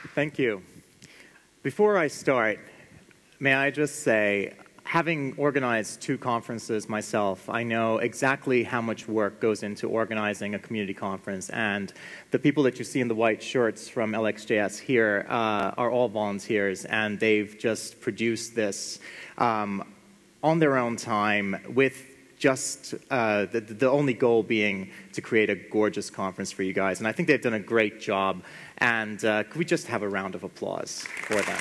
Thank you. Before I start, may I just say, having organized 2 conferences myself, I know exactly how much work goes into organizing a community conference, and the people that you see in the white shirts from LXJS here are all volunteers, and they've just produced this on their own time with just the only goal being to create a gorgeous conference for you guys. And I think they've done a great job. And could we just have a round of applause for them?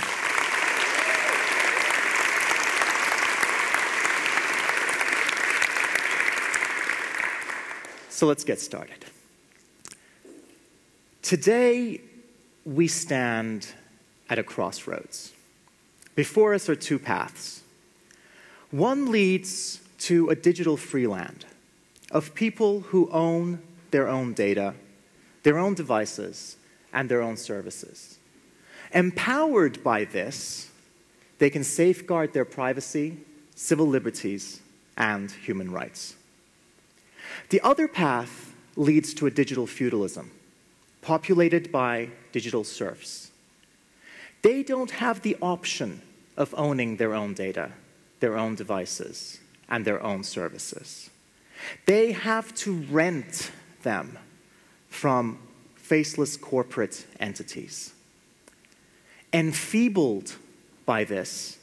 So let's get started. Today, we stand at a crossroads. Before us are 2 paths. One leads to a digital free land of people who own their own data, their own devices, and their own services. Empowered by this, they can safeguard their privacy, civil liberties, and human rights. The other path leads to a digital feudalism, populated by digital serfs. They don't have the option of owning their own data, their own devices, and their own services. They have to rent them from faceless corporate entities. Enfeebled by this,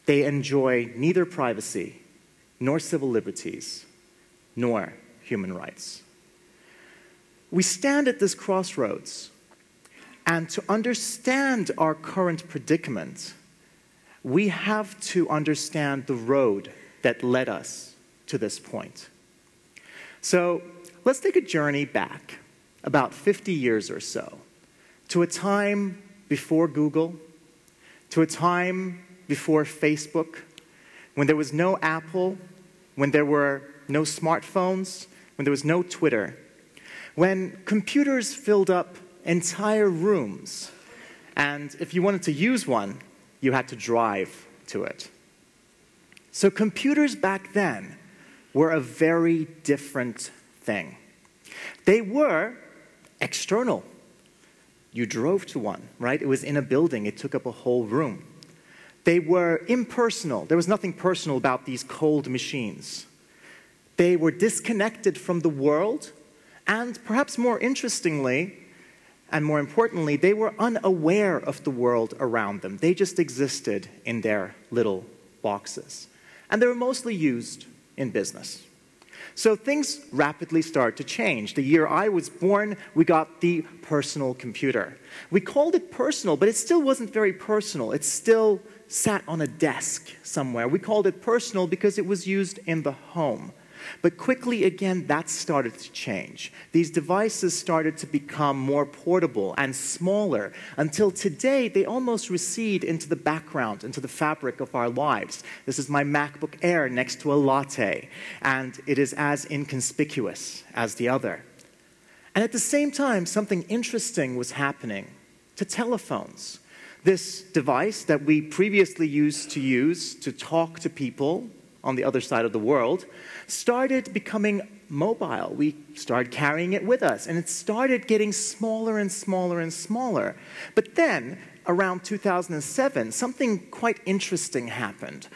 they enjoy neither privacy, nor civil liberties, nor human rights. We stand at this crossroads, and to understand our current predicament, we have to understand the road that led us to this point. So let's take a journey back about 50 years or so, to a time before Google, to a time before Facebook, when there was no Apple, when there were no smartphones, when there was no Twitter, when computers filled up entire rooms, and if you wanted to use one, you had to drive to it. So computers back then were a very different thing. They were external. You drove to one, right? It was in a building. It took up a whole room. They were impersonal. There was nothing personal about these cold machines. They were disconnected from the world, and perhaps more interestingly, and more importantly, they were unaware of the world around them. They just existed in their little boxes. And they were mostly used in business. So things rapidly start to change. The year I was born, we got the personal computer. We called it personal, but it still wasn't very personal. It still sat on a desk somewhere. We called it personal because it was used in the home. But quickly, again, that started to change. These devices started to become more portable and smaller, until today they almost recede into the background, into the fabric of our lives. This is my MacBook Air next to a latte, and it is as inconspicuous as the other. And at the same time, something interesting was happening to telephones. This device that we previously used to talk to people on the other side of the world started becoming mobile. We started carrying it with us, and it started getting smaller and smaller and smaller. But then, around 2007, something quite interesting happened.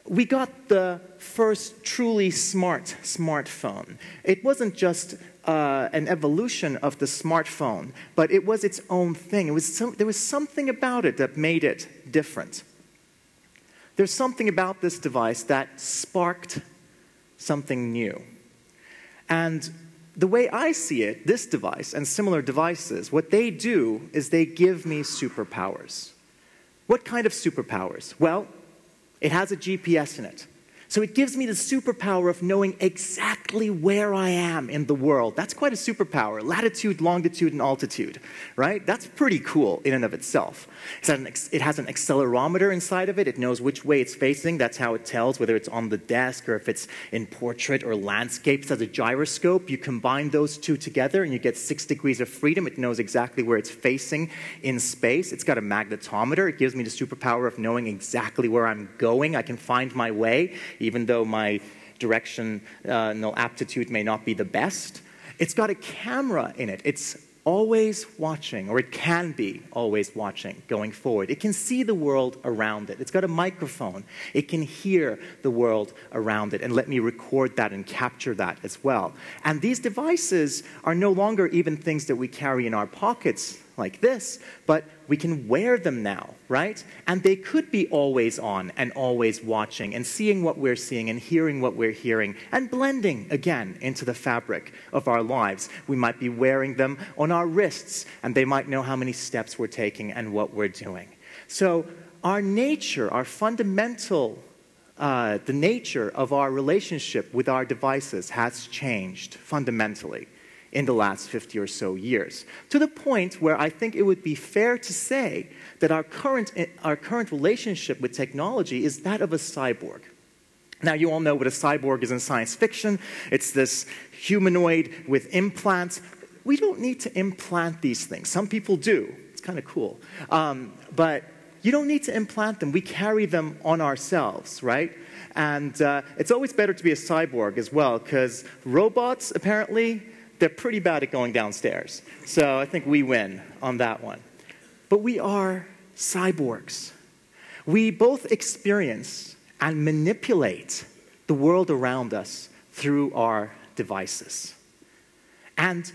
We got the first truly smart smartphone. It wasn't just an evolution of the smartphone, but it was its own thing. There was something about it that made it different. There's something about this device that sparked something new. And the way I see it, this device and similar devices, what they do is they give me superpowers. What kind of superpowers? Well, it has a GPS in it. So it gives me the superpower of knowing exactly where I am in the world. That's quite a superpower. Latitude, longitude, and altitude, right? That's pretty cool in and of itself. It has an accelerometer inside of it. It knows which way it's facing. That's how it tells whether it's on the desk or if it's in portrait or landscape. It has a gyroscope. You combine those two together and you get 6 degrees of freedom. It knows exactly where it's facing in space. It's got a magnetometer. It gives me the superpower of knowing exactly where I'm going. I can find my way, even though my directional aptitude may not be the best. It's got a camera in it. It's always watching, or it can be always watching going forward. It can see the world around it. It's got a microphone. It can hear the world around it and let me record that and capture that as well. And these devices are no longer even things that we carry in our pockets like this, but we can wear them now, right? And they could be always on and always watching and seeing what we're seeing and hearing what we're hearing and blending, again, into the fabric of our lives. We might be wearing them on our wrists, and they might know how many steps we're taking and what we're doing. So our nature, our fundamental, the nature of our relationship with our devices has changed fundamentally in the last 50 or so years, to the point where I think it would be fair to say that our current relationship with technology is that of a cyborg. Now, you all know what a cyborg is in science fiction. It's this humanoid with implants. We don't need to implant these things. Some people do. It's kind of cool. But you don't need to implant them. We carry them on ourselves, right? And it's always better to be a cyborg as well, because robots, apparently, they're pretty bad at going downstairs. So I think we win on that one. But we are cyborgs. We both experience and manipulate the world around us through our devices. And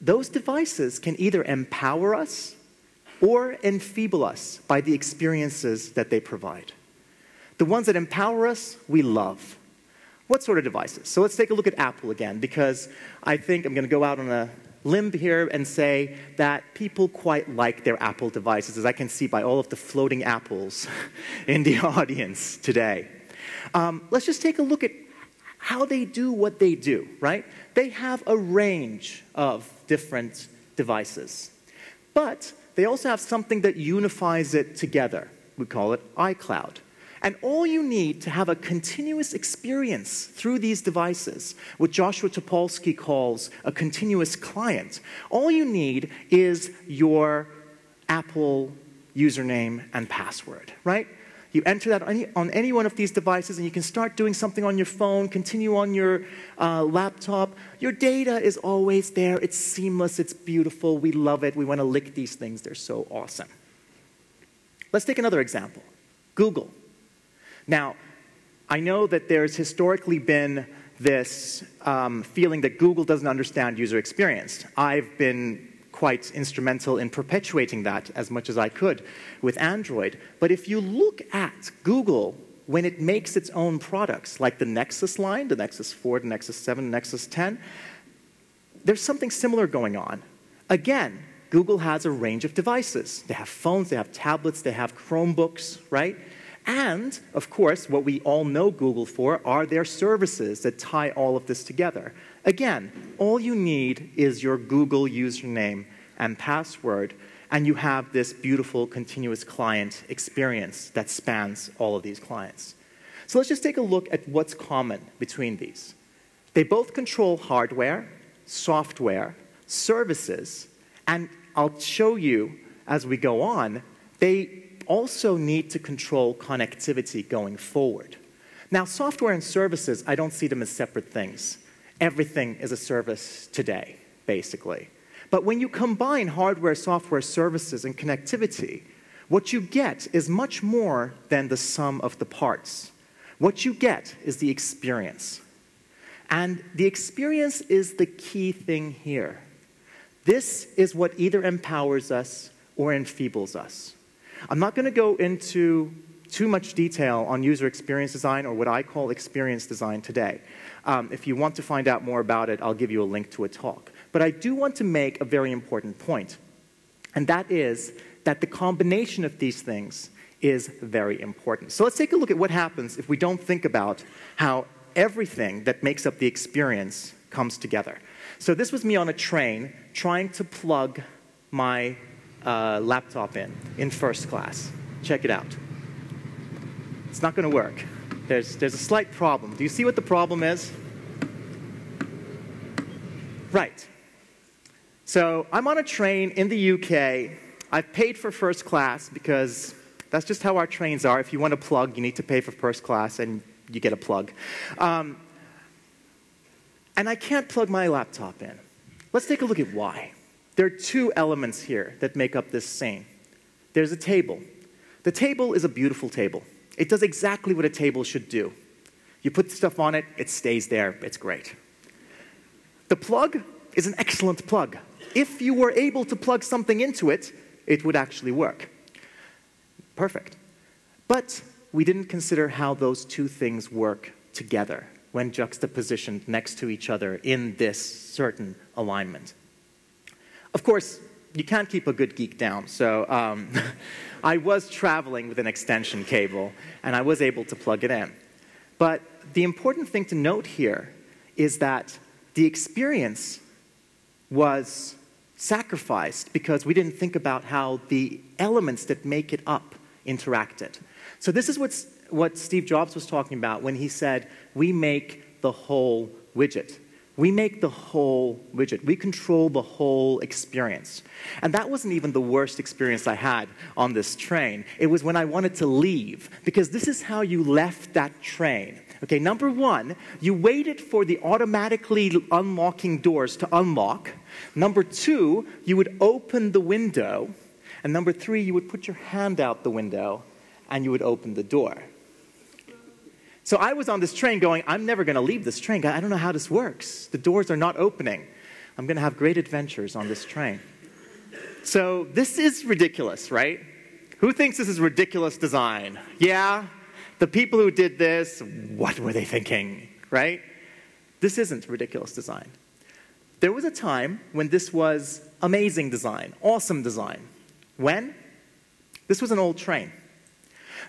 those devices can either empower us or enfeeble us by the experiences that they provide. The ones that empower us, we love. What sort of devices? So let's take a look at Apple again, because I think I'm going to go out on a limb here and say that people quite like their Apple devices, as I can see by all of the floating apples in the audience today. Let's just take a look at how they do what they do, right? They have a range of different devices. But they also have something that unifies it together. We call it iCloud. And all you need to have a continuous experience through these devices, what Joshua Topolsky calls a continuous client, all you need is your Apple username and password, right? You enter that on any one of these devices, and you can start doing something on your phone, continue on your laptop. Your data is always there. It's seamless. It's beautiful. We love it. We want to lick these things. They're so awesome. Let's take another example. Google. Now, I know that there's historically been this feeling that Google doesn't understand user experience. I've been quite instrumental in perpetuating that as much as I could with Android. But if you look at Google when it makes its own products, like the Nexus line, the Nexus 4, the Nexus 7, the Nexus 10, there's something similar going on. Again, Google has a range of devices. They have phones, they have tablets, they have Chromebooks, right? And, of course, what we all know Google for are their services that tie all of this together. Again, all you need is your Google username and password, and you have this beautiful continuous client experience that spans all of these clients. So let's just take a look at what's common between these. They both control hardware, software, services, and I'll show you as we go on, they also need to control connectivity going forward. Now, software and services, I don't see them as separate things. Everything is a service today, basically. But when you combine hardware, software, services, and connectivity, what you get is much more than the sum of the parts. What you get is the experience. And the experience is the key thing here. This is what either empowers us or enfeebles us. I'm not going to go into too much detail on user experience design, or what I call experience design today. If you want to find out more about it, I'll give you a link to a talk. But I do want to make a very important point, and that is that the combination of these things is very important. So let's take a look at what happens if we don't think about how everything that makes up the experience comes together. So this was me on a train trying to plug my laptop in first class. Check it out. It's not going to work. There's a slight problem. Do you see what the problem is? Right. So I'm on a train in the UK. I've paid for first class because that's just how our trains are. If you want a plug, you need to pay for first class, and you get a plug. And I can't plug my laptop in. Let's take a look at why. there are two elements here that make up this scene. There's a table. The table is a beautiful table. It does exactly what a table should do. You put stuff on it, it stays there, it's great. The plug is an excellent plug. If you were able to plug something into it, it would actually work. Perfect. But we didn't consider how those two things work together when juxtapositioned next to each other in this certain alignment. Of course, you can't keep a good geek down, so I was traveling with an extension cable, and I was able to plug it in. But the important thing to note here is that the experience was sacrificed because we didn't think about how the elements that make it up interacted. So this is what Steve Jobs was talking about when he said, we make the whole widget. We make the whole widget. We control the whole experience. And that wasn't even the worst experience I had on this train. It was when I wanted to leave, because this is how you left that train. Okay, number one, you waited for the automatically unlocking doors to unlock. Number two, you would open the window. And number three, you would put your hand out the window and you would open the door. So I was on this train going, I'm never going to leave this train. I don't know how this works. The doors are not opening. I'm going to have great adventures on this train. So this is ridiculous, right? Who thinks this is ridiculous design? Yeah? The people who did this, what were they thinking, right? This isn't ridiculous design. There was a time when this was amazing design, awesome design. When? This was an old train.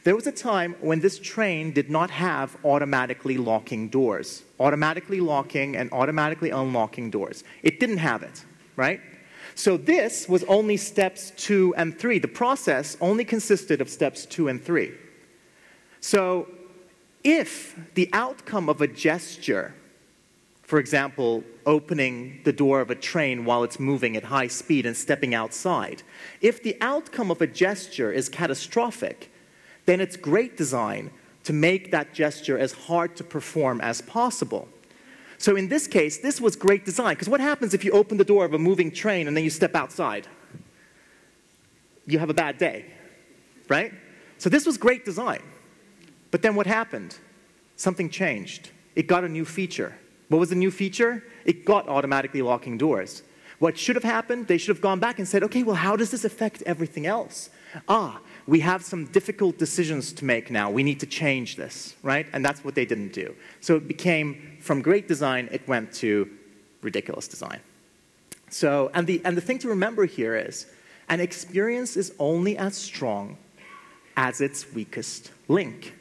There was a time when this train did not have automatically locking doors, automatically locking and automatically unlocking doors. It didn't have it, right? So this was only steps 2 and 3. The process only consisted of steps 2 and 3. So if the outcome of a gesture, for example, opening the door of a train while it's moving at high speed and stepping outside, if the outcome of a gesture is catastrophic, then it's great design to make that gesture as hard to perform as possible. So in this case, this was great design, because what happens if you open the door of a moving train and then you step outside? You have a bad day, right? So this was great design. But then what happened? Something changed. It got a new feature. What was the new feature? It got automatically locking doors. What should have happened? They should have gone back and said, okay, well, how does this affect everything else? We have some difficult decisions to make now. We need to change this, right? And that's what they didn't do. So it became, from great design, it went to ridiculous design. So, and the thing to remember here is, an experience is only as strong as its weakest link.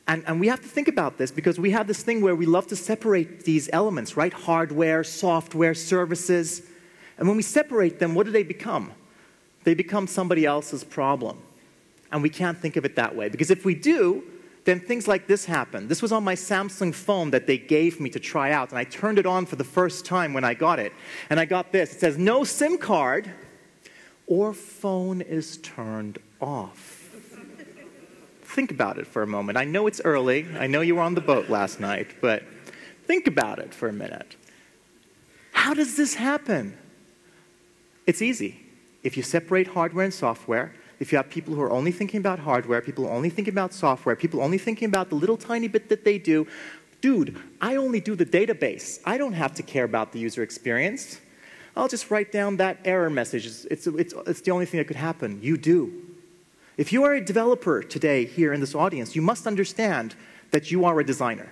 And we have to think about this because we have this thing where we love to separate these elements, right? Hardware, software, services. And when we separate them, what do they become? They become somebody else's problem. And we can't think of it that way. Because if we do, then things like this happen. This was on my Samsung phone that they gave me to try out. And I turned it on for the first time when I got it. And I got this. It says, no SIM card or phone is turned off. Think about it for a moment. I know it's early. I know you were on the boat last night. But think about it for a minute. How does this happen? It's easy. If you separate hardware and software, if you have people who are only thinking about hardware, people who are only thinking about software, people only thinking about the little tiny bit that they do, dude, I only do the database. I don't have to care about the user experience. I'll just write down that error message. It's the only thing that could happen. You do. If you are a developer today here in this audience, you must understand that you are a designer.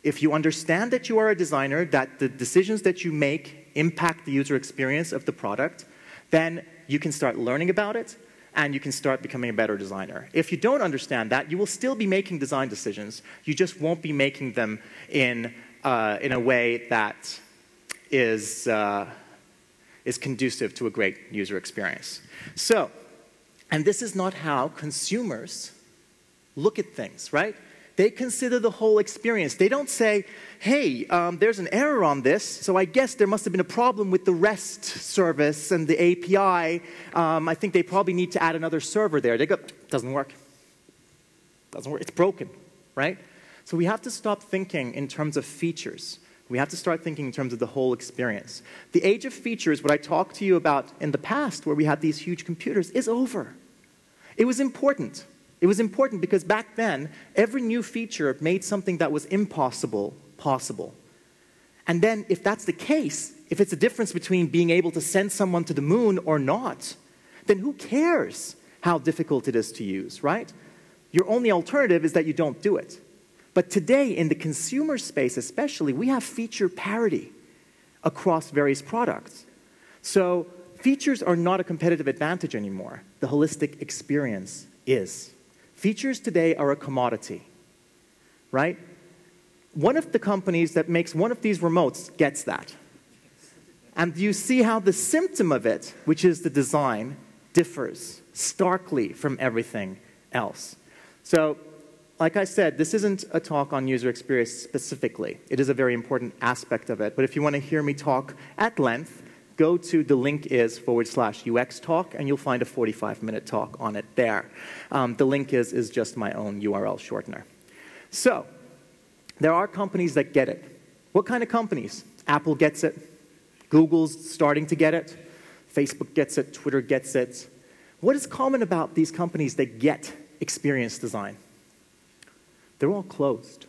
If you understand that you are a designer, that the decisions that you make impact the user experience of the product, then you can start learning about it, and you can start becoming a better designer. If you don't understand that, you will still be making design decisions. You just won't be making them in a way that is conducive to a great user experience. So, and this is not how consumers look at things, right? They consider the whole experience. They don't say, hey, there's an error on this, so I guess there must have been a problem with the REST service and the API. I think they probably need to add another server there. They go, doesn't work. Doesn't work. It's broken, right? So we have to stop thinking in terms of features. We have to start thinking in terms of the whole experience. The age of features, what I talked to you about in the past, where we had these huge computers, is over. It was important. It was important because back then, every new feature made something that was impossible possible. And then, if that's the case, if it's a difference between being able to send someone to the moon or not, then who cares how difficult it is to use, right? Your only alternative is that you don't do it. But today, in the consumer space especially, we have feature parity across various products. So features are not a competitive advantage anymore. The holistic experience is. Features today are a commodity, right? One of the companies that makes one of these remotes gets that. And you see how the symptom of it, which is the design, differs starkly from everything else. So, like I said, this isn't a talk on user experience specifically. It is a very important aspect of it. But if you want to hear me talk at length, go to the link is /UX talk, and you'll find a 45-minute talk on it there. The link is just my own URL shortener. So, there are companies that get it. What kind of companies? Apple gets it. Google's starting to get it. Facebook gets it. Twitter gets it. What is common about these companies that get experience design? They're all closed.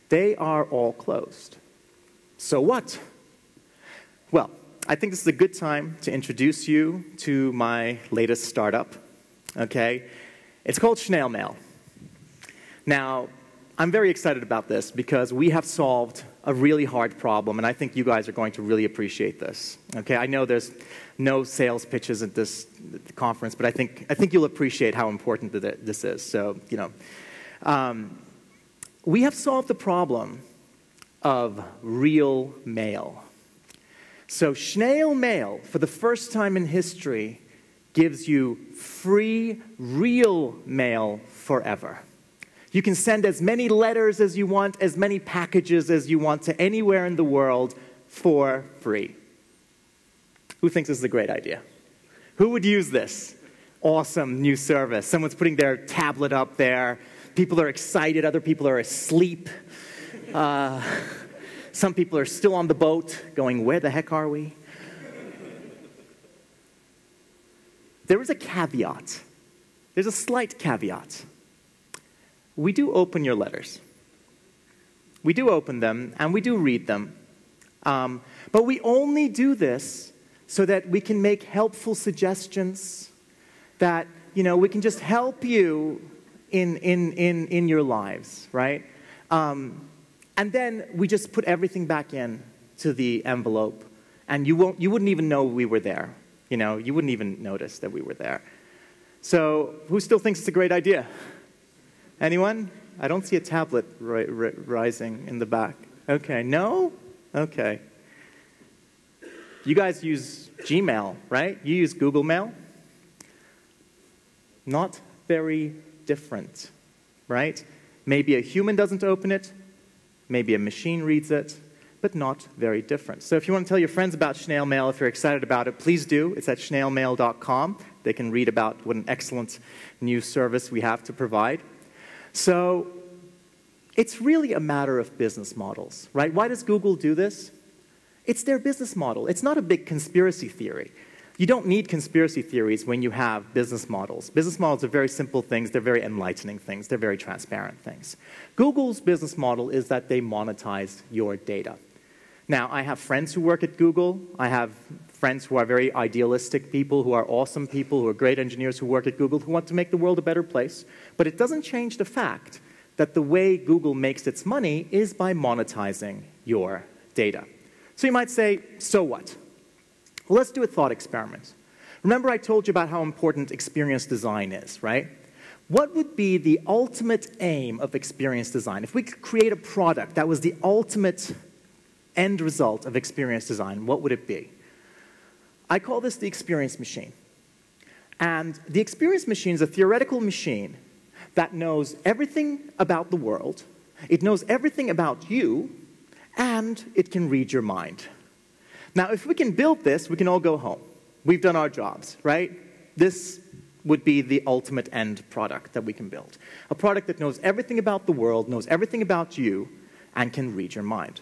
They are all closed. So what? Well, I think this is a good time to introduce you to my latest startup. Okay? It's called Snail Mail. Now, I'm very excited about this because we have solved a really hard problem, and I think you guys are going to really appreciate this. Okay? I know there's no sales pitches at this conference, but I think you'll appreciate how important this is. So, you know, we have solved the problem of real mail. So Snail Mail, for the first time in history, gives you free real mail forever. You can send as many letters as you want, as many packages as you want to anywhere in the world for free. Who thinks this is a great idea? Who would use this? Awesome new service. Someone's putting their tablet up there. People are excited. Other people are asleep. Some people are still on the boat going, where the heck are we? There is a caveat. There's a slight caveat. We do open your letters. We do open them, and we do read them. But we only do this so that we can make helpful suggestions, that, you know, we can just help you in your lives, right? And then we just put everything back in to the envelope, and you wouldn't even know we were there. You know, you wouldn't even notice that we were there. So who still thinks it's a great idea? Anyone? I don't see a tablet rising in the back. Okay, no? Okay. You guys use Gmail, right? You use Google Mail? Not very different, right? Maybe a human doesn't open it, maybe a machine reads it, but not very different. So if you want to tell your friends about Snail Mail, if you're excited about it, please do. It's at snailmail.com. They can read about what an excellent new service we have to provide. So it's really a matter of business models, right? Why does Google do this? It's their business model. It's not a big conspiracy theory. You don't need conspiracy theories when you have business models. Business models are very simple things. They're very enlightening things. They're very transparent things. Google's business model is that they monetize your data. Now, I have friends who work at Google. I have friends who are very idealistic people, who are awesome people, who are great engineers who work at Google, who want to make the world a better place. But it doesn't change the fact that the way Google makes its money is by monetizing your data. So you might say, so what? Well, let's do a thought experiment. Remember I told you about how important experience design is, right? What would be the ultimate aim of experience design? If we could create a product that was the ultimate end result of experience design, what would it be? I call this the experience machine. And the experience machine is a theoretical machine that knows everything about the world, it knows everything about you, and it can read your mind. Now, if we can build this, we can all go home. We've done our jobs, right? This would be the ultimate end product that we can build. A product that knows everything about the world, knows everything about you, and can read your mind.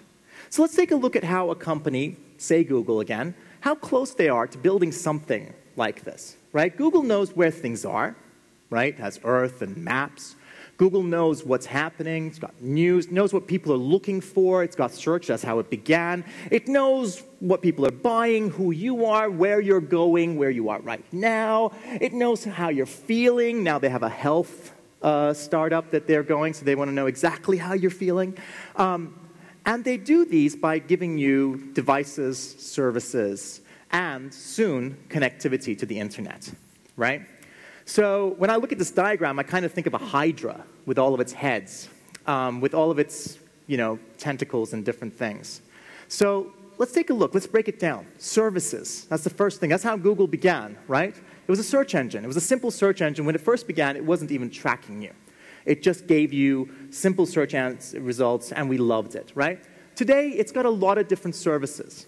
So let's take a look at how a company, say Google again, how close they are to building something like this, right? Google knows where things are, right? It has Earth and maps. Google knows what's happening. It's got news, knows what people are looking for. It's got search. That's how it began. It knows what people are buying, who you are, where you're going, where you are right now. It knows how you're feeling. Now they have a health startup that they're going, so they want to know exactly how you're feeling. And they do these by giving you devices, services, and soon connectivity to the internet, right? So when I look at this diagram, I kind of think of a hydra with all of its heads, with all of its tentacles and different things. So let's take a look. Let's break it down. Services. That's the first thing. That's how Google began, right? It was a search engine. It was a simple search engine. When it first began, it wasn't even tracking you. It just gave you simple search results, and we loved it, right? Today, it's got a lot of different services.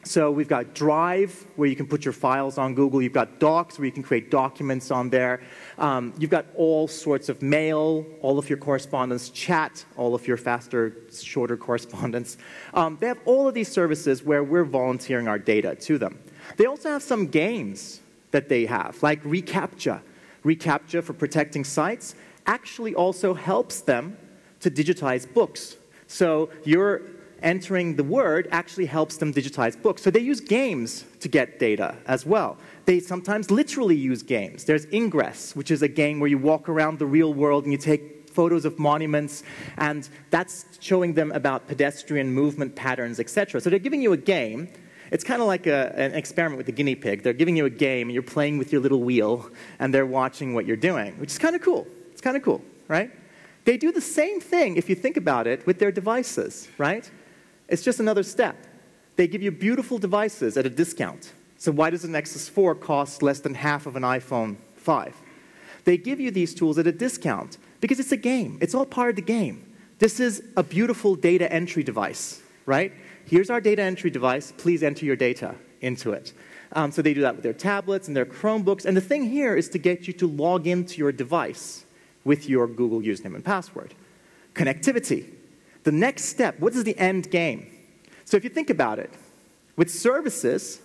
So we've got Drive, where you can put your files on Google. You've got Docs, where you can create documents on there. You've got all sorts of mail, all of your correspondence, chat, all of your faster, shorter correspondence. They have all of these services where we're volunteering our data to them. They also have some games that they have, like reCAPTCHA. reCAPTCHA for protecting sites actually also helps them to digitize books. So you're entering the word actually helps them digitize books. So they use games to get data as well. They sometimes literally use games. There's Ingress, which is a game where you walk around the real world and you take photos of monuments, and that's showing them about pedestrian movement patterns, etc. So they're giving you a game. It's kind of like an experiment with the guinea pig. They're giving you a game, and you're playing with your little wheel, and they're watching what you're doing, which is kind of cool. It's kind of cool, right? They do the same thing, if you think about it, with their devices, right? It's just another step. They give you beautiful devices at a discount. So why does the Nexus 4 cost less than half of an iPhone 5? They give you these tools at a discount because it's a game. It's all part of the game. This is a beautiful data entry device, right? Here's our data entry device. Please enter your data into it. So they do that with their tablets and their Chromebooks. And the thing here is to get you to log into your device with your Google username and password. Connectivity. The next step, what is the end game? So if you think about it, with services,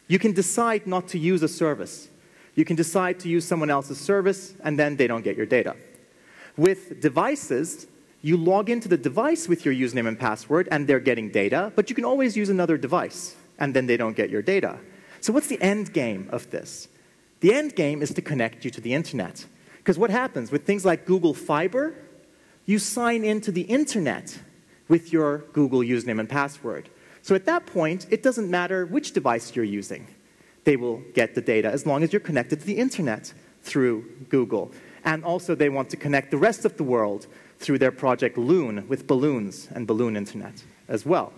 you can decide not to use a service. You can decide to use someone else's service, and then they don't get your data. With devices, you log into the device with your username and password, and they're getting data, but you can always use another device, and then they don't get your data. So what's the end game of this? The end game is to connect you to the internet. Because what happens with things like Google Fiber, you sign into the internet with your Google username and password. So at that point, it doesn't matter which device you're using. They will get the data as long as you're connected to the internet through Google. And also they want to connect the rest of the world through their project Loon with balloons and balloon internet as well.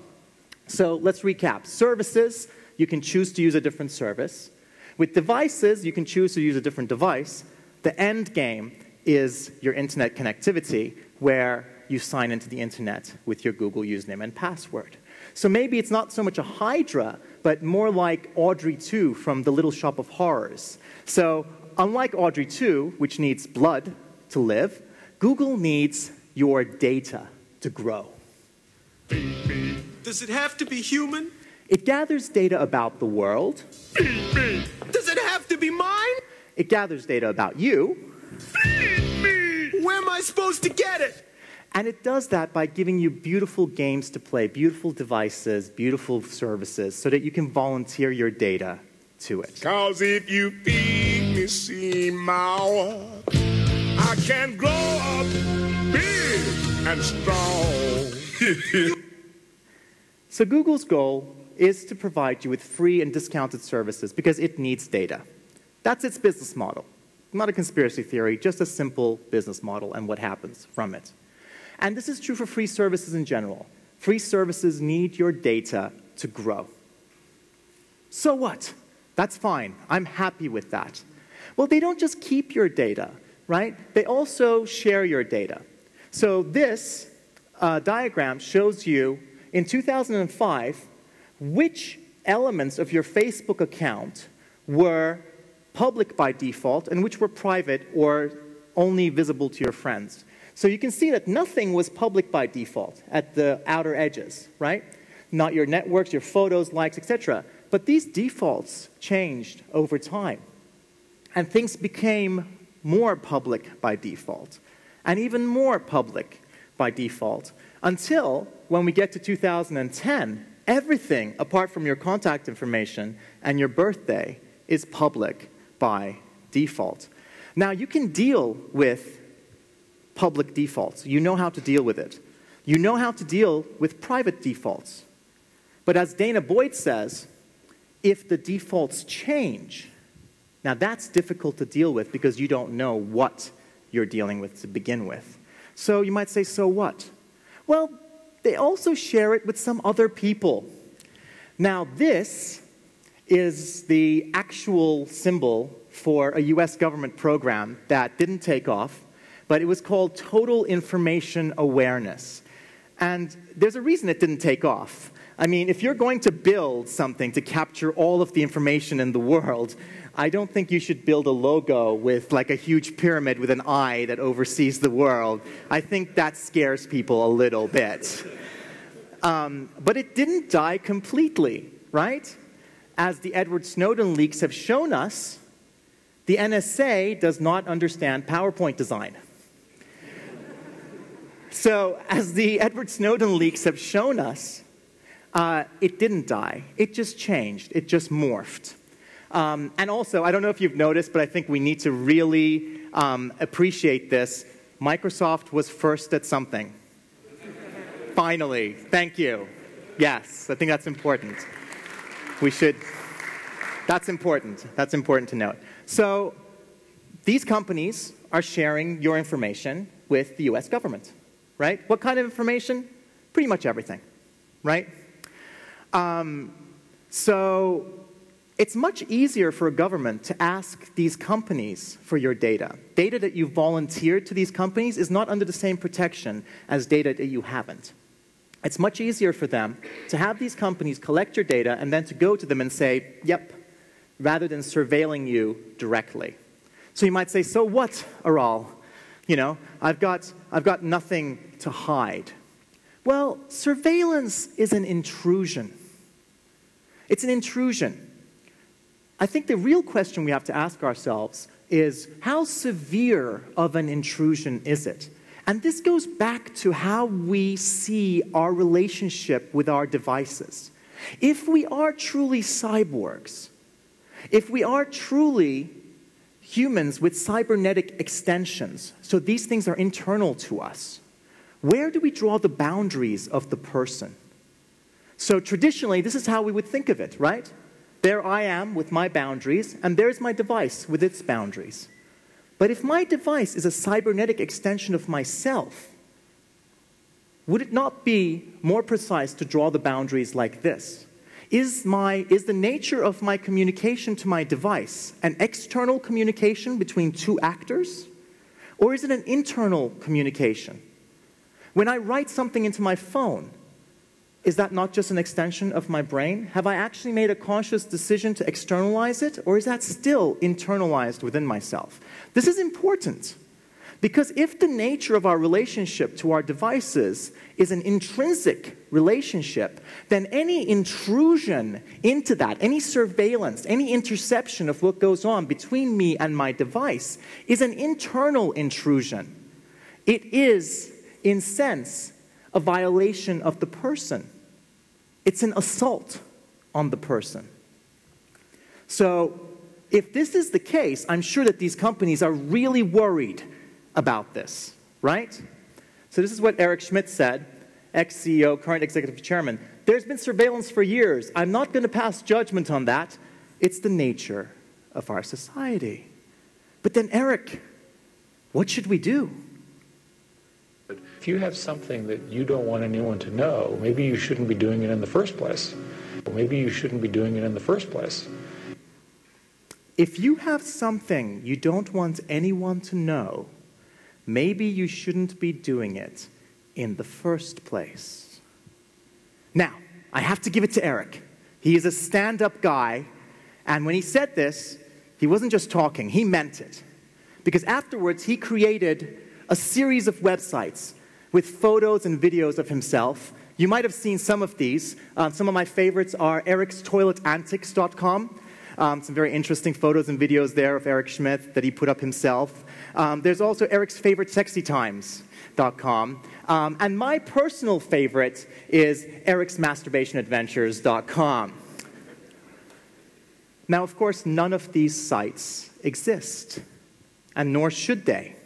So let's recap. Services, you can choose to use a different service. With devices, you can choose to use a different device. The end game is your internet connectivity, where you sign into the internet with your Google username and password. So maybe it's not so much a hydra, but more like Audrey 2 from The Little Shop of Horrors. So unlike Audrey 2, which needs blood to live, Google needs your data to grow. Does it have to be human? It gathers data about the world. Does it have to be mine? It gathers data about you. Where am I supposed to get it? And it does that by giving you beautiful games to play, beautiful devices, beautiful services, so that you can volunteer your data to it. 'Cause if you feed me Seymour, I can grow up big and strong. So Google's goal is to provide you with free and discounted services because it needs data. That's its business model. Not a conspiracy theory, just a simple business model and what happens from it. And this is true for free services in general. Free services need your data to grow. So what? That's fine. I'm happy with that. Well, they don't just keep your data, right? They also share your data. So this diagram shows you, in 2005, which elements of your Facebook account were public by default and which were private or only visible to your friends. So you can see that nothing was public by default at the outer edges, right? Not your networks, your photos, likes, etc. But these defaults changed over time. And things became more public by default, and even more public by default, until when we get to 2010, everything apart from your contact information and your birthday is public by default. Now, you can deal with public defaults. You know how to deal with it. You know how to deal with private defaults. But as Dana Boyd says, if the defaults change, now that's difficult to deal with because you don't know what you're dealing with to begin with. So you might say, so what? Well, they also share it with some other people. Now this is the actual symbol for a US government program that didn't take off, but it was called Total Information Awareness. And there's a reason it didn't take off. I mean, if you're going to build something to capture all of the information in the world, I don't think you should build a logo with like a huge pyramid with an eye that oversees the world. I think that scares people a little bit. But it didn't die completely, right? As the Edward Snowden leaks have shown us, the NSA does not understand PowerPoint design. So, as the Edward Snowden leaks have shown us, it didn't die. It just changed. It just morphed. And also, I don't know if you've noticed, but I think we need to really appreciate this. Microsoft was first at something. Finally. Thank you. Yes, I think that's important. We should. That's important. That's important to note. So, these companies are sharing your information with the US government, right? What kind of information? Pretty much everything, right? So it's much easier for a government to ask these companies for your data. Data that you volunteered to these companies is not under the same protection as data that you haven't. It's much easier for them to have these companies collect your data and then to go to them and say, yep, rather than surveilling you directly. So you might say, so what, Aral? You know, I've got nothing to hide. Well, surveillance is an intrusion. It's an intrusion. I think the real question we have to ask ourselves is, how severe of an intrusion is it? And this goes back to how we see our relationship with our devices. If we are truly cyborgs, if we are truly humans with cybernetic extensions, so these things are internal to us, where do we draw the boundaries of the person? So traditionally, this is how we would think of it, right? There I am with my boundaries, and there's my device with its boundaries. But if my device is a cybernetic extension of myself, would it not be more precise to draw the boundaries like this? Is the nature of my communication to my device an external communication between two actors? Or is it an internal communication? When I write something into my phone, is that not just an extension of my brain? Have I actually made a conscious decision to externalize it? Or is that still internalized within myself? This is important. Because if the nature of our relationship to our devices is an intrinsic relationship, then any intrusion into that, any surveillance, any interception of what goes on between me and my device is an internal intrusion. It is, in sense, a violation of the person. It's an assault on the person. So, if this is the case, I'm sure that these companies are really worried about this, right? So this is what Eric Schmidt said, ex-CEO, current executive chairman. There's been surveillance for years. I'm not going to pass judgment on that. It's the nature of our society. But then, Eric, what should we do? If you have something that you don't want anyone to know, maybe you shouldn't be doing it in the first place. Or maybe you shouldn't be doing it in the first place. If you have something you don't want anyone to know, maybe you shouldn't be doing it in the first place. Now, I have to give it to Eric. He is a stand-up guy, and when he said this, he wasn't just talking, he meant it. Because afterwards, he created a series of websites with photos and videos of himself. You might have seen some of these. Some of my favorites are ericstoiletantics.com. Some very interesting photos and videos there of Eric Schmidt that he put up himself. There's also Eric's favorite sexytimes.com. And my personal favorite is ericsmasturbationadventures.com. Now, of course, none of these sites exist, and nor should they.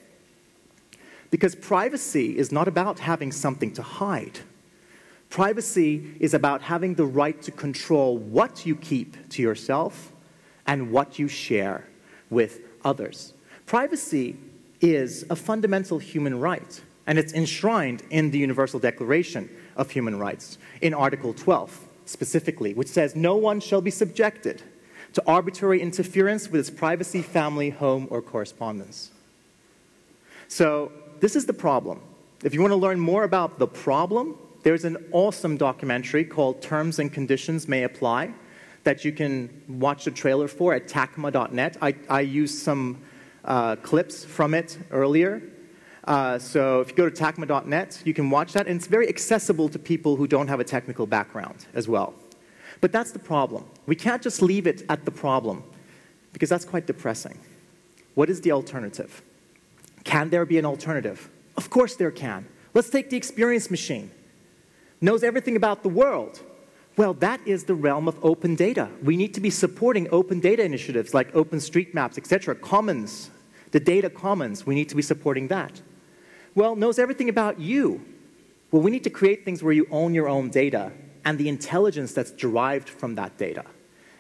Because privacy is not about having something to hide. Privacy is about having the right to control what you keep to yourself and what you share with others. Privacy is a fundamental human right, and it's enshrined in the Universal Declaration of Human Rights, in Article 12 specifically, which says no one shall be subjected to arbitrary interference with his privacy, family, home, or correspondence. So this is the problem. If you want to learn more about the problem, there's an awesome documentary called Terms and Conditions May Apply that you can watch the trailer for at tacma.net. I used some clips from it earlier. So if you go to tacma.net, you can watch that, and it's very accessible to people who don't have a technical background as well. But that's the problem. We can't just leave it at the problem, because that's quite depressing. What is the alternative? Can there be an alternative? Of course there can. Let's take the experience machine. Knows everything about the world. Well, that is the realm of open data. We need to be supporting open data initiatives like OpenStreetMaps, etc. Commons, the data commons, we need to be supporting that. Well, knows everything about you. Well, we need to create things where you own your own data and the intelligence that's derived from that data.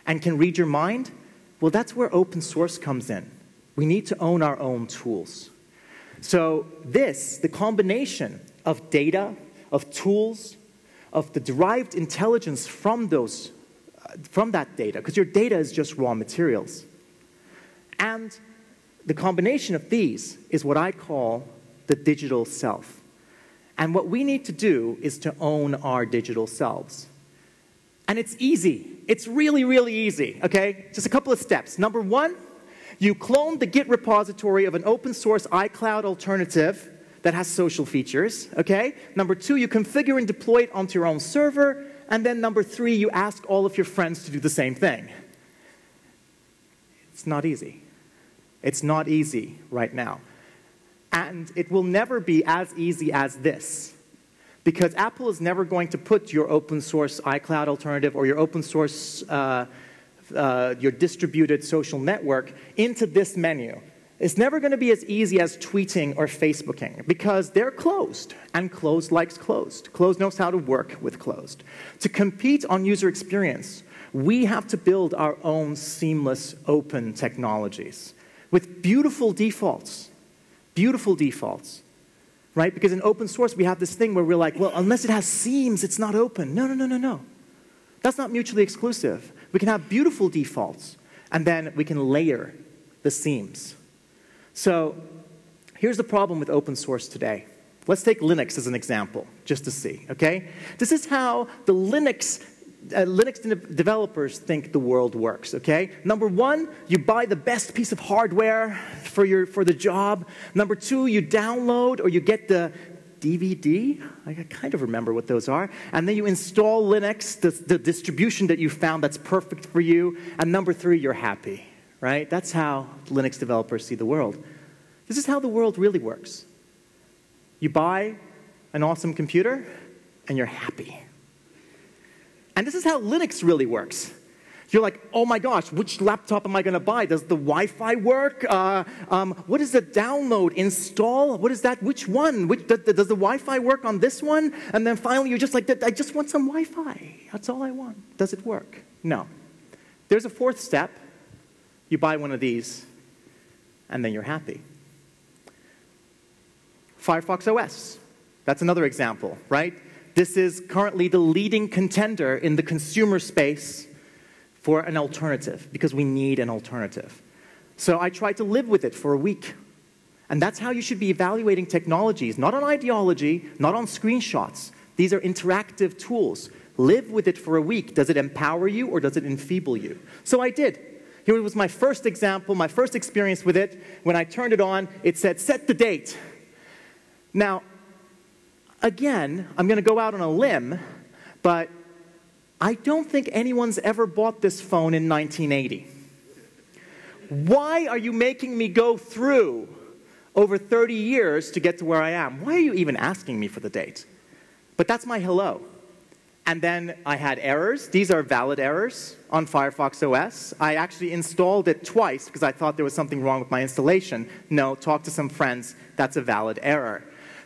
And can read your mind? Well, that's where open source comes in. We need to own our own tools. So this, the combination of data, of tools, of the derived intelligence from that data, because your data is just raw materials. And the combination of these is what I call the digital self. And what we need to do is to own our digital selves. And it's easy. It's really, really easy, okay? Just a couple of steps. Number one, you clone the Git repository of an open source iCloud alternative that has social features, okay? Number two, you configure and deploy it onto your own server. And then number three, you ask all of your friends to do the same thing. It's not easy. It's not easy right now. And it will never be as easy as this, because Apple is never going to put your open source iCloud alternative or your open source, your distributed social network into this menu. It's never going to be as easy as tweeting or Facebooking, because they're closed, and closed likes closed. Closed knows how to work with closed. To compete on user experience, we have to build our own seamless open technologies with beautiful defaults. Beautiful defaults, right? Because in open source, we have this thing where we're like, well, unless it has seams, it's not open. No, no, no, no, no. That's not mutually exclusive. We can have beautiful defaults, and then we can layer the seams. So here's the problem with open source today. Let's take Linux as an example, just to see, okay? This is how the Linux developers think the world works, okay? Number one, you buy the best piece of hardware for the job. Number two, you download or you get the DVD. I kind of remember what those are. And then you install Linux, the distribution that you found that's perfect for you. And number three, you're happy, right? That's how Linux developers see the world. This is how the world really works. You buy an awesome computer, and you're happy. And this is how Linux really works. You're like, oh my gosh, which laptop am I going to buy? Does the Wi-Fi work? What is the download, install? What is that? Which one? Does the Wi-Fi work on this one? And then finally you're just like, I just want some Wi-Fi. That's all I want. Does it work? No. There's a fourth step. You buy one of these, and then you're happy. Firefox OS. That's another example, right? This is currently the leading contender in the consumer space for an alternative, because we need an alternative. So I tried to live with it for a week. And that's how you should be evaluating technologies, not on ideology, not on screenshots. These are interactive tools. Live with it for a week. Does it empower you or does it enfeeble you? So I did. Here was my first example, my first experience with it. When I turned it on, it said, set the date. Now, again, I'm going to go out on a limb, but I don't think anyone's ever bought this phone in 1980. Why are you making me go through over 30 years to get to where I am? Why are you even asking me for the date? But that's my hello. And then I had errors. These are valid errors on Firefox OS. I actually installed it twice because I thought there was something wrong with my installation. No, talk to some friends. That's a valid error.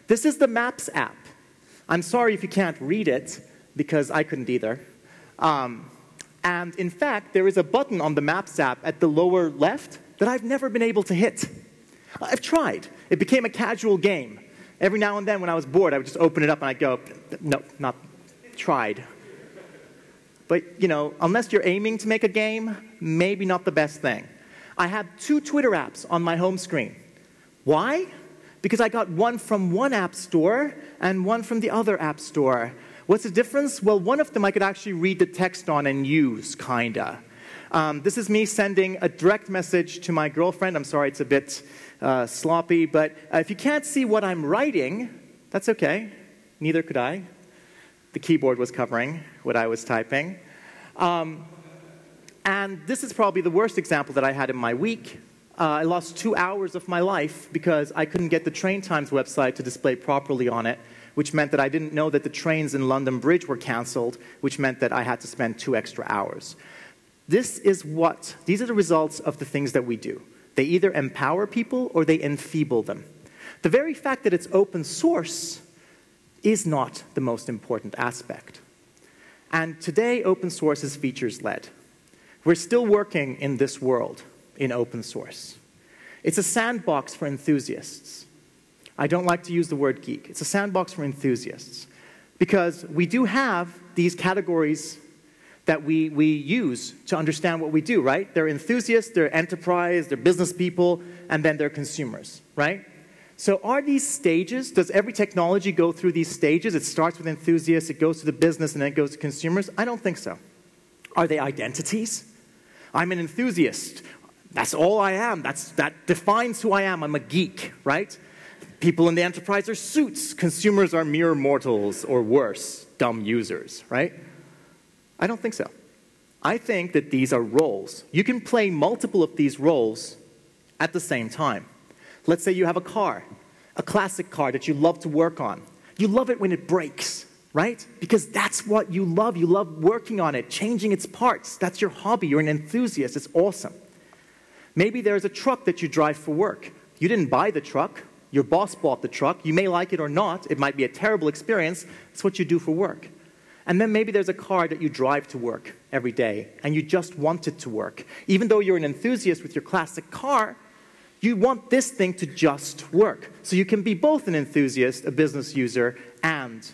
This is the Maps app. I'm sorry if you can't read it, because I couldn't either. And in fact, there is a button on the Maps app at the lower left that I've never been able to hit. I've tried. It became a casual game. Every now and then when I was bored, I would just open it up and I'd go, no, not tried. But, you know, unless you're aiming to make a game, maybe not the best thing. I have 2 Twitter apps on my home screen. Why? Because I got one from one app store and one from the other app store. What's the difference? Well, one of them I could actually read the text on and use, kinda. This is me sending a direct message to my girlfriend. I'm sorry, it's a bit sloppy, but if you can't see what I'm writing, that's okay. Neither could I. The keyboard was covering what I was typing. And this is probably the worst example that I had in my week. I lost 2 hours of my life because I couldn't get the Train Times website to display properly on it, which meant that I didn't know that the trains in London Bridge were cancelled, which meant that I had to spend 2 extra hours. These are the results of the things that we do. They either empower people or they enfeeble them. The very fact that it's open source is not the most important aspect. And today, open source is features-led. We're still working in this world in open source. It's a sandbox for enthusiasts. I don't like to use the word geek. It's a sandbox for enthusiasts. Because we do have these categories that we use to understand what we do, right? They're enthusiasts, they're enterprise, they're business people, and then they're consumers, right? So are these stages, does every technology go through these stages? It starts with enthusiasts, it goes to the business, and then it goes to consumers? I don't think so. Are they identities? I'm an enthusiast. That's all I am. That defines who I am. I'm a geek, right? People in the enterprise are suits. Consumers are mere mortals, or worse, dumb users, right? I don't think so. I think that these are roles. You can play multiple of these roles at the same time. Let's say you have a car, a classic car that you love to work on. You love it when it breaks, right? Because that's what you love. You love working on it, changing its parts. That's your hobby. You're an enthusiast. It's awesome. Maybe there's a truck that you drive for work. You didn't buy the truck. Your boss bought the truck. You may like it or not. It might be a terrible experience. It's what you do for work. And then maybe there's a car that you drive to work every day, and you just want it to work. Even though you're an enthusiast with your classic car, you want this thing to just work. So you can be both an enthusiast, a business user, and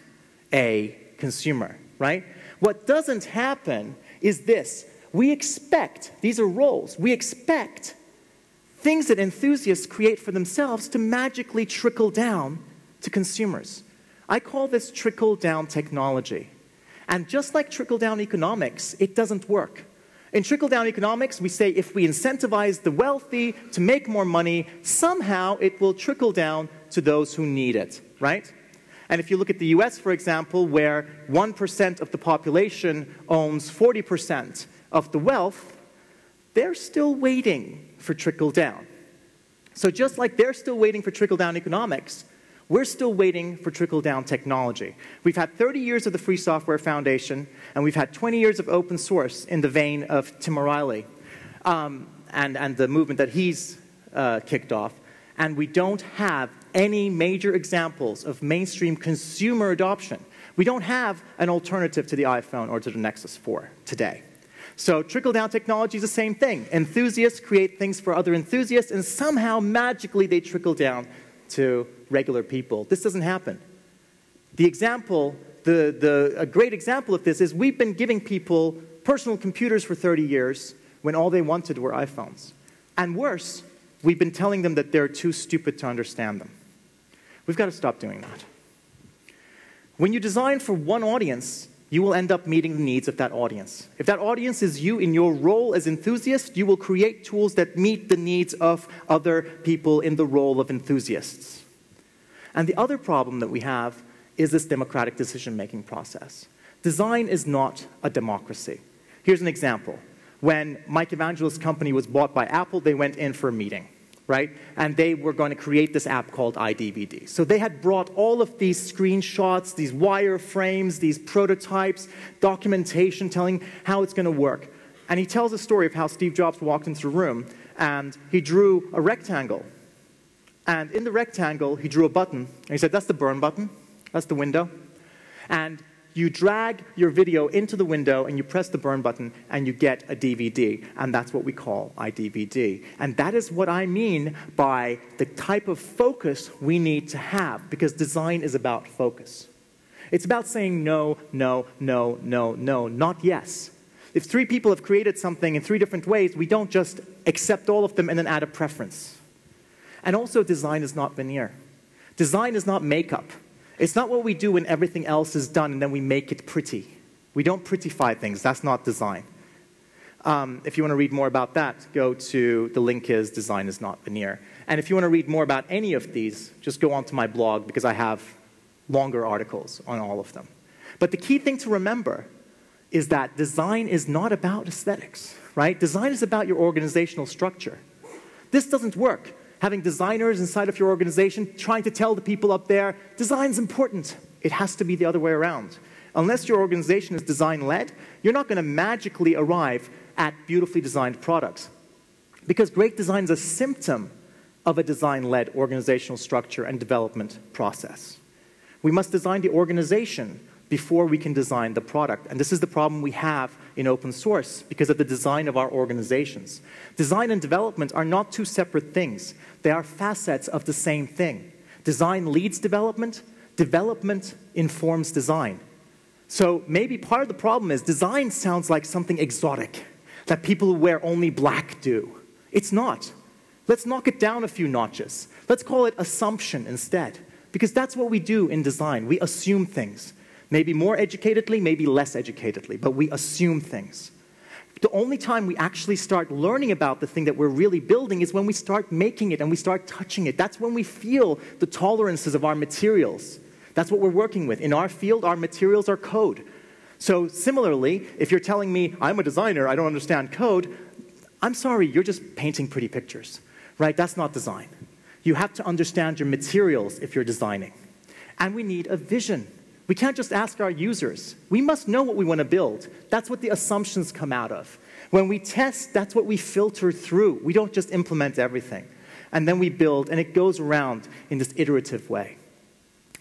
a consumer, right? What doesn't happen is this. We expect, these are roles, we expect things that enthusiasts create for themselves to magically trickle down to consumers. I call this trickle-down technology. And just like trickle-down economics, it doesn't work. In trickle-down economics, we say if we incentivize the wealthy to make more money, somehow it will trickle down to those who need it, right? And if you look at the US, for example, where 1% of the population owns 40% of the wealth, they're still waiting for trickle-down. So just like they're still waiting for trickle-down economics, we're still waiting for trickle-down technology. We've had 30 years of the Free Software Foundation, and we've had 20 years of open source in the vein of Tim O'Reilly and the movement that he's kicked off. And we don't have any major examples of mainstream consumer adoption. We don't have an alternative to the iPhone or to the Nexus 4 today. So trickle-down technology is the same thing. Enthusiasts create things for other enthusiasts, and somehow, magically, they trickle down to regular people. This doesn't happen. The example, a great example of this is we've been giving people personal computers for 30 years when all they wanted were iPhones. And worse, we've been telling them that they're too stupid to understand them. We've got to stop doing that. When you design for one audience, you will end up meeting the needs of that audience. If that audience is you in your role as enthusiast, you will create tools that meet the needs of other people in the role of enthusiasts. And the other problem that we have is this democratic decision-making process. Design is not a democracy. Here's an example. When Mike Evangelist's company was bought by Apple, they went in for a meeting, right? And they were going to create this app called iDVD. So they had brought all of these screenshots, these wireframes, these prototypes, documentation telling how it's going to work. And he tells a story of how Steve Jobs walked into the room and he drew a rectangle. And in the rectangle, he drew a button. And he said, that's the burn button. That's the window. And you drag your video into the window and you press the burn button and you get a DVD. And that's what we call iDVD. And that is what I mean by the type of focus we need to have, because design is about focus. It's about saying no, no, no, no, no, not yes. If 3 people have created something in 3 different ways, we don't just accept all of them and then add a preference. And also, design is not veneer. Design is not makeup. It's not what we do when everything else is done and then we make it pretty. We don't prettify things. That's not design. If you want to read more about that, go to, the link is Design is Not Veneer. And if you want to read more about any of these, just go onto my blog because I have longer articles on all of them. But the key thing to remember is that design is not about aesthetics, right? Design is about your organizational structure. This doesn't work. Having designers inside of your organization trying to tell the people up there, design's important. It has to be the other way around. Unless your organization is design-led, you're not going to magically arrive at beautifully designed products. Because great design is a symptom of a design-led organizational structure and development process. We must design the organization before we can design the product. And this is the problem we have in open source because of the design of our organizations. Design and development are not 2 separate things. They are facets of the same thing. Design leads development. Development informs design. So maybe part of the problem is design sounds like something exotic that people who wear only black do. It's not. Let's knock it down a few notches. Let's call it assumption instead. Because that's what we do in design. We assume things. Maybe more educatedly, maybe less educatedly, but we assume things. The only time we actually start learning about the thing that we're really building is when we start making it and we start touching it. That's when we feel the tolerances of our materials. That's what we're working with. In our field, our materials are code. So similarly, if you're telling me, I'm a designer, I don't understand code, I'm sorry, you're just painting pretty pictures, right? That's not design. You have to understand your materials if you're designing. And we need a vision. We can't just ask our users. We must know what we want to build. That's what the assumptions come out of. When we test, that's what we filter through. We don't just implement everything. And then we build, and it goes around in this iterative way.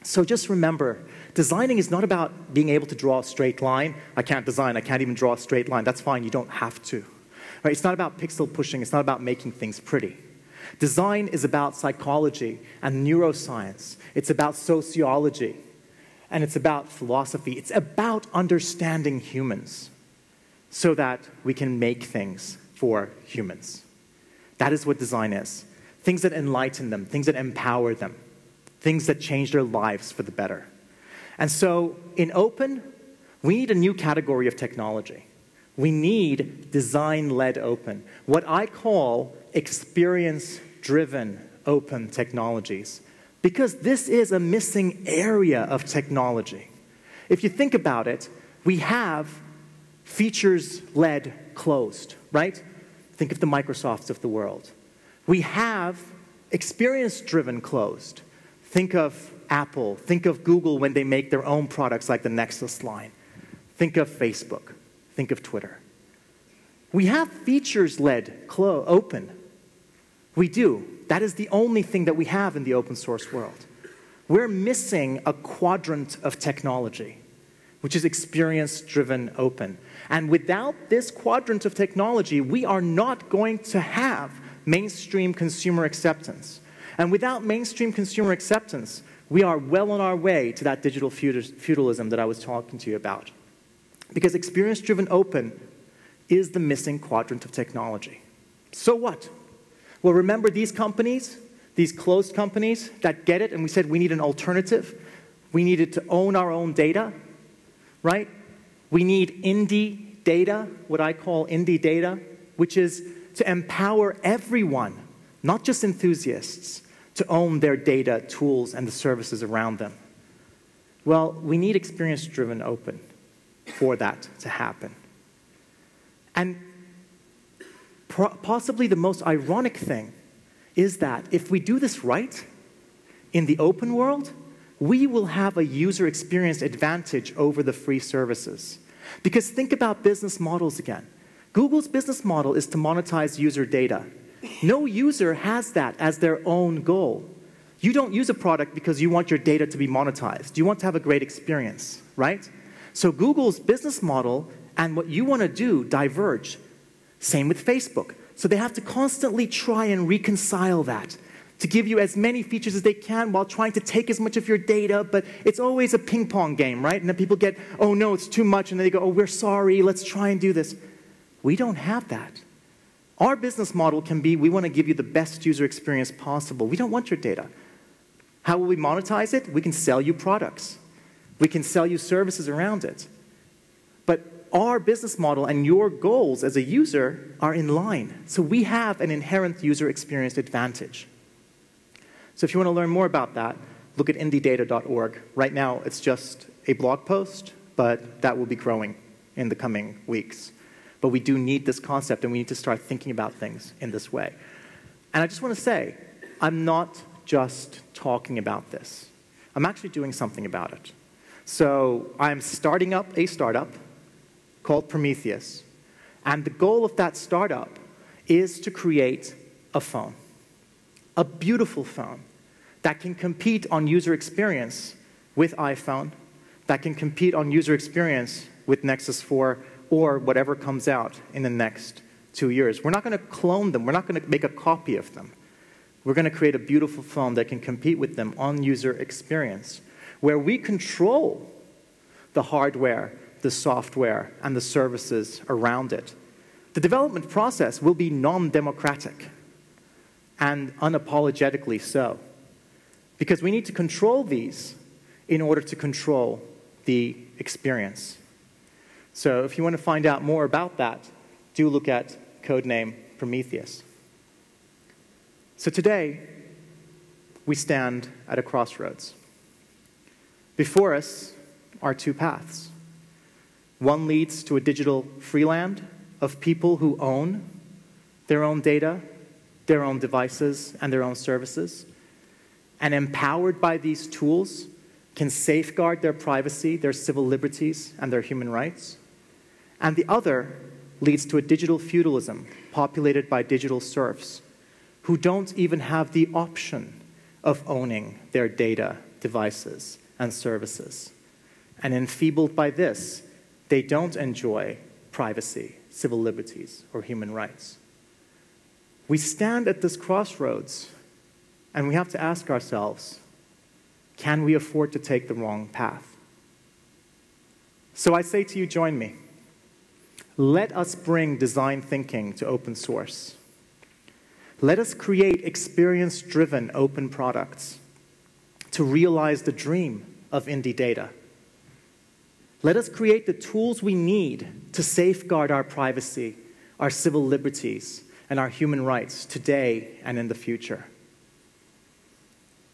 So just remember, designing is not about being able to draw a straight line. I can't design. I can't even draw a straight line. That's fine. You don't have to. Right? It's not about pixel pushing. It's not about making things pretty. Design is about psychology and neuroscience. It's about sociology. And it's about philosophy. It's about understanding humans so that we can make things for humans. That is what design is. Things that enlighten them, things that empower them, things that change their lives for the better. And so in open, we need a new category of technology. We need design-led open, what I call experience-driven open technologies. Because this is a missing area of technology. If you think about it, we have features-led closed, right? Think of the Microsofts of the world. We have experience-driven closed. Think of Apple. Think of Google when they make their own products like the Nexus line. Think of Facebook. Think of Twitter. We have features-led open. We do. That is the only thing that we have in the open source world. We're missing a quadrant of technology, which is experience-driven open. And without this quadrant of technology, we are not going to have mainstream consumer acceptance. And without mainstream consumer acceptance, we are well on our way to that digital feudalism that I was talking to you about. Because experience-driven open is the missing quadrant of technology. So what? Well, remember these companies, these closed companies that get it, and we said we need an alternative. We needed to own our own data, right? We need indie data, what I call indie data, which is to empower everyone, not just enthusiasts, to own their data, tools, and the services around them? Well, we need experience-driven open for that to happen. And possibly the most ironic thing is that if we do this right in the open world, we will have a user experience advantage over the free services. Because think about business models again. Google's business model is to monetize user data. No user has that as their own goal. You don't use a product because you want your data to be monetized. You want to have a great experience, right? So Google's business model and what you want to do diverge. Same with Facebook. So they have to constantly try and reconcile that to give you as many features as they can while trying to take as much of your data, but it's always a ping pong game, right? And then people get, oh no, it's too much, and then they go, oh, we're sorry, let's try and do this. We don't have that. Our business model can be, we want to give you the best user experience possible. We don't want your data. How will we monetize it? We can sell you products. We can sell you services around it. But our business model and your goals as a user are in line. So we have an inherent user experience advantage. So if you want to learn more about that, look at indiedata.org. Right now, it's just a blog post, but that will be growing in the coming weeks. But we do need this concept, and we need to start thinking about things in this way. And I just want to say, I'm not just talking about this. I'm actually doing something about it. So I'm starting up a startup called Prometheus. And the goal of that startup is to create a phone, a beautiful phone that can compete on user experience with iPhone, that can compete on user experience with Nexus 4 or whatever comes out in the next 2 years. We're not going to clone them. We're not going to make a copy of them. We're going to create a beautiful phone that can compete with them on user experience, where we control the hardware, the software, and the services around it. The development process will be non-democratic, and unapologetically so, because we need to control these in order to control the experience. So if you want to find out more about that, do look at codename Prometheus. So today, we stand at a crossroads. Before us are two paths. One leads to a digital freeland of people who own their own data, their own devices, and their own services, and empowered by these tools, can safeguard their privacy, their civil liberties, and their human rights. And the other leads to a digital feudalism populated by digital serfs who don't even have the option of owning their data, devices, and services. And enfeebled by this, they don't enjoy privacy, civil liberties, or human rights. We stand at this crossroads, and we have to ask ourselves, can we afford to take the wrong path? So I say to you, join me. Let us bring design thinking to open source. Let us create experience-driven open products to realize the dream of indie data. Let us create the tools we need to safeguard our privacy, our civil liberties, and our human rights today and in the future.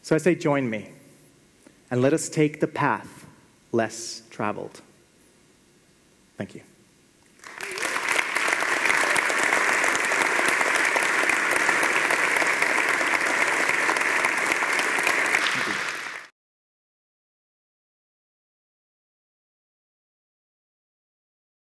So I say, join me, and let us take the path less traveled. Thank you.